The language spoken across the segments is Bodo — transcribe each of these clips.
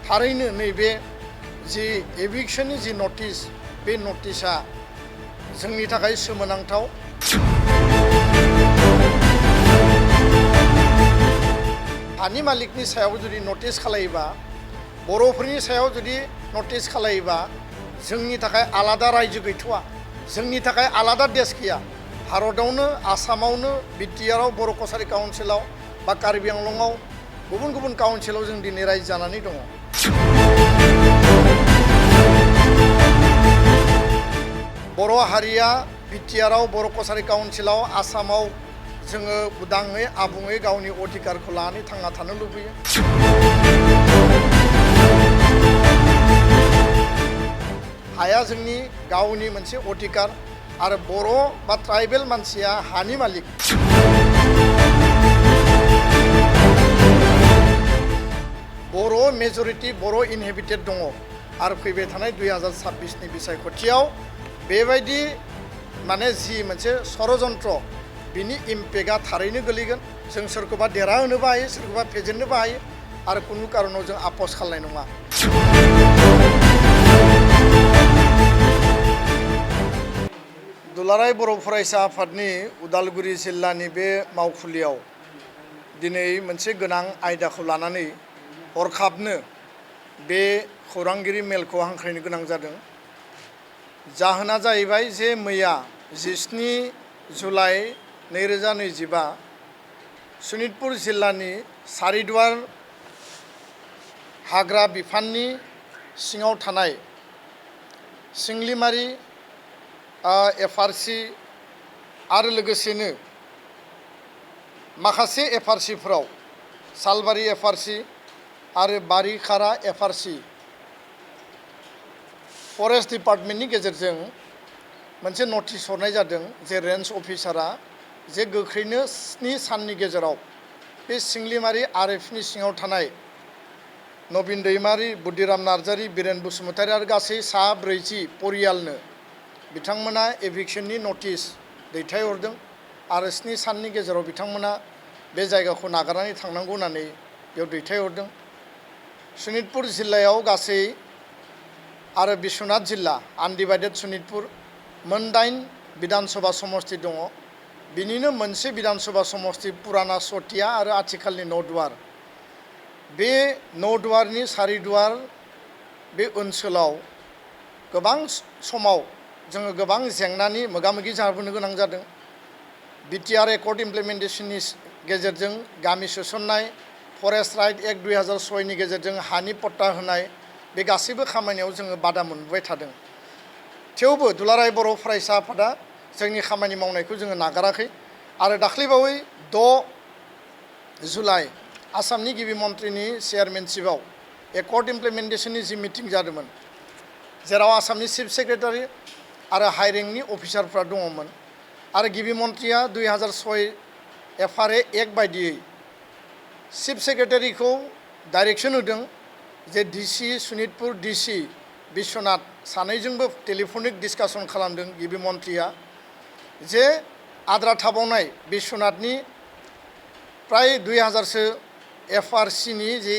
थारैनो नैबे जि एभिक्शननि जि नटिस बे नटिसआ जोंनि थाखाय सोमोनांथाव। हानि मालिकनि सायाव जुदि नटिस खालायोबा बर'फोरनि सायाव जुदि नटिस खालायोबा जोंनि थाखाय आलादा रायजो गैथ'आ, जोंनि थाखाय आलादा देश गैया। भारतआवनो आसामावनो बिटिआरआव बर' कसारि काउन्सिलाव बा कार्बि आंलंआव गुबुन गुबुन काउन्सिलाव जों दिनै रायजो जानानै दङ। बर' हारिया बिटिआरआव बर' कसारि काउन्सिलाव आसामाव जोङो उदाङै आबुङै गावनि अधिकारखौ लानानै थांना थानो लुबैयो। हाया जोंनि गावनि मोनसे अधिकार आरो बर' बा ट्राइबेल मानसिया हानि मालिक। बर' मेजरिटी बर' इनहेबिटेड दङ आरो फैबाय थानाय 2026नि बिसायख'थियाव बेबायदि माने जि मोनसे षड़यन्त्र बिनि इम्पेक्टआ थारैनो गोलैगोन। जों सोरखौबा देरहाहोनोबो हायो, सोरखौबा फेजेननोबो हायो आरो कुनु कारनाव जों आपस खालामनाय नङा। दुलाराय बर' फरायसा आफादनि उदालगुरि जिल्लानि बे मावखुलियाव दिनै मोनसे गोनां आयदाखौ लानानै हरखाबनो बे खौरांगिरि मेलखौ हांख्रायनो गोनां जादों। जाहोना जाहैबाय जे मैया 17 जुलाइ 2025 सनितपुर जिल्लानि सारिदुवार हाग्रा बिफाननि सिङाव थानाय सिंलिमारि एफआरसि आरो लोगोसेनो माखासे एफआरसिफोराव सालबारि एफआरसि आरो बारिखारा एफआरसि फरेस्ट डिपार्टमेन्टनि गेजेरजों मोनसे नटिस हरनाय जादों जे रेन्ज अफिसारा जे गोख्रैनो 7 साननि गेजेराव बे सिंलिमारि आरएफनि सिङाव थानाय नबिन दैमारि, बुद्धिराम नार्जारि, बिरेन बसुमतारि आरो गासै 40 परियालनो बिथांमोना एभिक्शननि नटिस दैथायहरदों आरो 7 साननि गेजेराव बिथांमोना बे जायगाखौ नागारनानै थांनांगौ होननानै बेयाव दैथायहरदों। सनितपुर जिल्लायाव गासै आरो बिश्वनाथ जिल्ला आनडिभाइडेड सनितपुर मोन 8 बिधानसभा समष्टि दङ। बिनिनो मोनसे बिधानसभा समष्टि पुराना सतिया आरो आथिखालनि नौदुवार। बे नौदुवारनि सारिदुवार बे ओनसोलाव गोबां समाव जोङो गोबां जेंनानि मोगा-मोगि जाबोनो गोनां जादों। बिटिआर एकर्ड इमप्लिमेन्टेसननि गेजेरजों गामि सोसननाय, फरेस्ट राइट एक्ट 2006नि गेजेरजों हानि पट्टा होनाय, बे गासैबो खामानियाव जोङो बादा मोनबाय थादों। थेवबो दुलाराय बर' फरायसा आफादा जोंनि खामानि मावनायखौ जोङो नागाराखै आरो दाख्लैबावै 6 जुलाइ आसामनि गिबि मन्थ्रिनि चेयारमेनशिपआव एकर्ड इमप्लिमेन्टेसननि जि मिटिं जादोंमोन, जेराव आसामनि चिफ सेक्रेटारि आरो हाइ रेंकनि अफिसारफ्रा दङमोन आरो गिबि मन्थ्रिया 2006 एफआरए एक्ट बायदियै चिफ सेक्रेटारिखौ डाइरेक्सन होदों जे डिसि सनितपुर, डिसि बिश्वनाथ सानैजोंबो टेलिफनिक डिसकासन खालामदों गिबि मन्थ्रिया जे आद्रा थाबावनाय बिश्वनाथनि प्राय 2000सो एफआरसिनि जि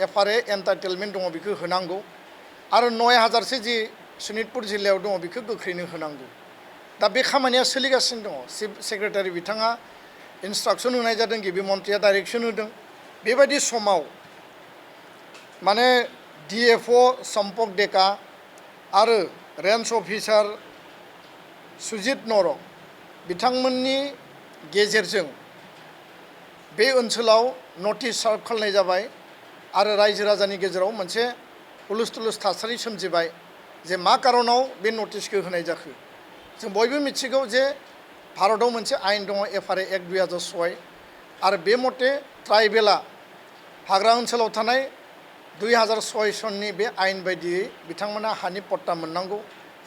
एफआरए एन्टाइटेलमेन्ट दङ बेखौ होनांगौ आरो 9000सो जि सनितपुर जिल्लायाव दङ बेखौ गोख्रैनो होनांगौ। दा बे खामानिया सोलिगासिनो दङ। चिफ सेक्रेटारि बिथाङा इन्सट्राक्सन होनाय जादों, गिबि मन्थ्रिया डाइरेक्सन होदों। बेबायदि समाव माने डिएफअ सम्पक डेका आरो रेन्ज अफिसार सुजित नरक बिथांमोननि गेजेरजों बे ओनसोलाव नटिस सार्भ खालामनाय जाबाय आरो रायजो राजानि गेजेराव मोनसे हुलुस-थुलुस थासारि सोमजिबाय जे मा कारनाव बे नटिसखौ होनाय जाखो। जों बयबो मिथिगौ जे भारतआव मोनसे आयेन दङ एफआरए एक्ट 2006 आरो बे मते ट्राइबेला हाग्रा ओनसोलाव थानाय 2006 सननि बे आयेन बायदियै बिथांमोना हानि पट्टा मोननांगौ।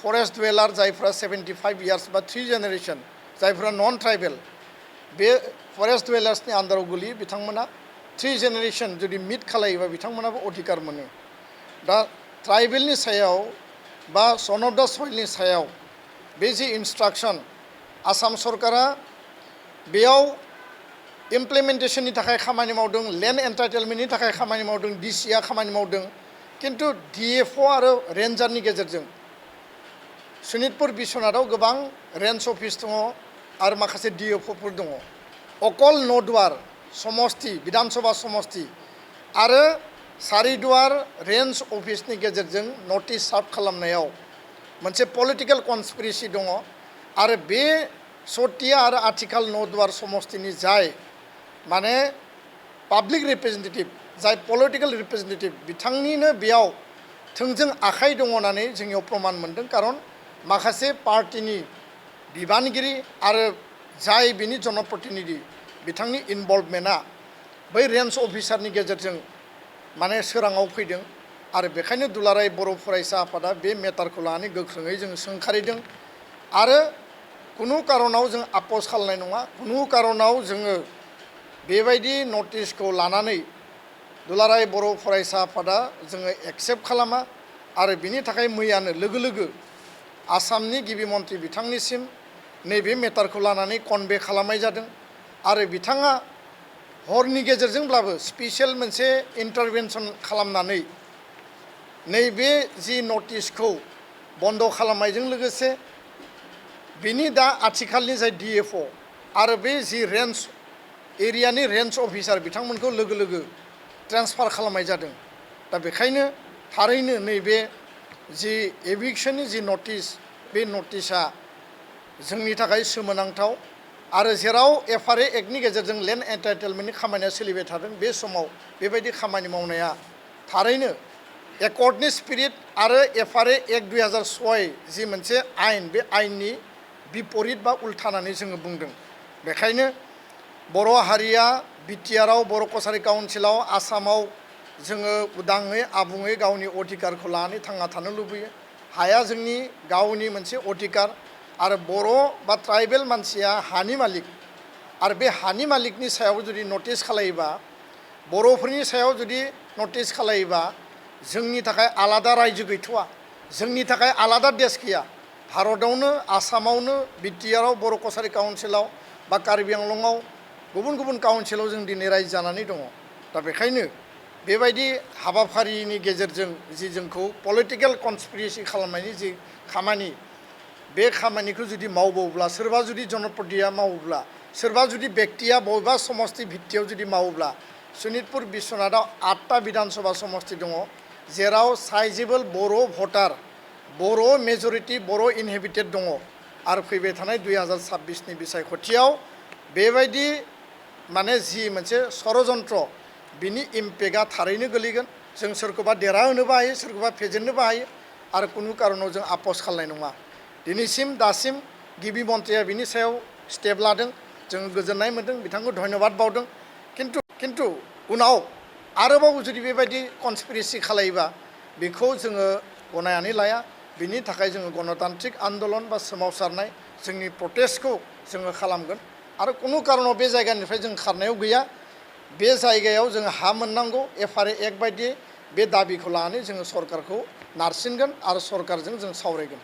फरेस्ट डुवेलार जायफ्रा 75 इयार्स बा 3 जेनेरेशन जायफ्रा नन ट्राइबेल बे फरेस्ट डुवेलार्सनि आन्दाराव गोलैयो बिथांमोना 3 जेनेरेशन जुदि मिट खालायोबा बिथांमोनाबो अधिकार मोनो। दा ट्राइबेलनि सायाव बा सन अफ द सइलनि सायाव बे जि इन्सट्राक्सन आसाम सरकारा बेयाव इमप्लिमेन्टेसननि थाखाय खामानि मावदों, लेन्ड एन्टाइटेलमेन्टनि थाखाय खामानि मावदों, डिसिआ खामानि मावदों, किन्तु DFO आरो रेन्जारनि गेजेरजों सनितपुर बिश्वनाथाव गोबां रेन्ज अफिस दङ आरो माखासे DFOफोर दङ अकल नौदुवार समस्ति विधानसभा समस्ति आरो सारिदुवार रेन्ज अफिसनि गेजेरजों नटिस सार्भ खालामनायाव मोनसे पलिटिकेल कनस्पिरेसि दङ आरो बे सतिया आरो आथिखाल नौदुवार समस्तिनि जाय माने पाब्लिक रिप्रेजेन्टेटिभ जाय पलिटिकेल रिप्रेजेन्टेटिभ बिथांनिनो बेयाव थोंजों आखाइ दङ होननानै जोंनियाव प्रमान मोनदों खारन माखासे पार्टिनि बिबानगिरि आरो जाय बिनि जनप्रतिनिधि बिथांनि इनभल्भमेन्टआ बै रेन्ज अफिसारनि गेजेरजों माने सोराङाव फैदों आरो बेखायनो दुलाराय बर' फरायसा आफादा बे मेटारखौ लानानै गोख्रोङै जों सोंखारिदों आरो कुनु कारनाव जों आपस खालामनाय नङा कुनु कारनाव जोङो बेबायदि नटिसखौ लानानै दुलाराय बर' फरायसा आफादा जोङो एक्सेप्ट खालामा आरो बिनि थाखाय मैयानो लोगो लोगो आसामनि गिबि मन्थ्रि बिथांनिसिम नैबे मेटारखौ लानानै कनभे खालामनाय जादों आरो बिथाङा हरनि गेजेरजोंब्लाबो स्पेसियेल मोनसे इन्टारभेनसन खालामनानै नैबे जि नटिसखौ बन्द खालामनायजों लोगोसे बिनि दा आथिखालनि जाय DFO आरो बे जि रेन्ज एरियानि रेन्ज अफिसार बिथांमोनखौ लोगो लोगो ट्रेन्सफार खालामनाय जादों दा बेखायनो थारैनो नैबे जि एभिक्शननि जि नटिस बे नटिसआ जोंनि थाखाय सोमोनांथाव आरो जेराव FRA एक्टनि गेजेरजों लेन्ड एन्टाइटेलमेन्टनि खामानिया सोलिबाय थादों बे समाव बेबायदि खामानि मावनाया थारैनो एकर्डनि स्पिरिट आरो FRA एक्ट 2006 जि मोनसे आयेन बे आयेननि बिपरित बा उल्था होननानै जोङो बुंदों बेखायनो बर' हारिया बिटिआरआव बर' कसारि काउन्सिलाव आसामाव जोङो उदाङै आबुङै गावनि अधिकारखौ लानानै थांना थानो लुबैयो हाया जोंनि गावनि मोनसे अधिकार आरो बर' बा ट्राइबेल मानसिया हानि मालिक आरो बे हानि मालिकनि सायाव जुदि नटिस खालायोबा बर'फोरनि सायाव जुदि नटिस खालायोबा जोंनि थाखाय आलादा रायजो गैथ'वा जोंनि थाखाय आलादा देश गैया भारतआवनो आसामावनो बिटिआरआव बर' कसारि काउन्सिलाव बा कार्बि आंलंआव गुबुन गुबुन काउन्सिलाव जों दिनै रायजो जानानै दङ दा बेखायनो बेबायदि हाबाफारिनि गेजेरजों जि जोंखौ पलिटिकेल कनस्पिरेसि खालामनायनि जि खामानि बे खामानिखौ जुदि मावबावब्ला सोरबा जुदि जनप्रतिया मावोब्ला सोरबा जुदि बेक्तिया बबेबा समस्ति भित्तियाव जुदि मावोब्ला सनितपुर बिश्वनाथाव 8टा विधानसभा समस्ति दङ जेराव साइजेबल बर' भटार बर' मेजरिटि बर' इनहेबिटेड दङ आरो फैबाय थानाय 2026नि बिसायख'थियाव बेबायदि माने जि मोनसे षड़यन्त्र बिनि इम्पेक्टआ थारैनो गोलैगोन जों सोरखौबा देरहाहोनोबो हायो सोरखौबा फेजेननोबो हायो आरो कुनु कारनाव जों आपस खालामनाय नङा दिनैसिम दासिम गिबि मन्थ्रिया बिनि सायाव स्टेप लादों जों गोजोननाय मोनदों बिथांखौ धन्यबाद बावदों किन्तु उनाव आरोबाव जुदि बेबायदि कनस्पिरेसि खालायोबा बेखौ जोङो गनायनानै लाया बिनि थाखाय जोङो गणतान्त्रिक आन्दलन बा सोमावसारनाय जोंनि प्रटेस्टखौ जोङो खालामगोन आरो कुनु कारनाव बे जायगानिफ्राय जों खारनायाव गैया बे जायगायाव जों हा मोननांगौ FRA एक्ट बायदियै बे दाबिखौ लानानै जोङो सरकारखौ नारसिनगोन आरो सरकारजों जों सावरायगोन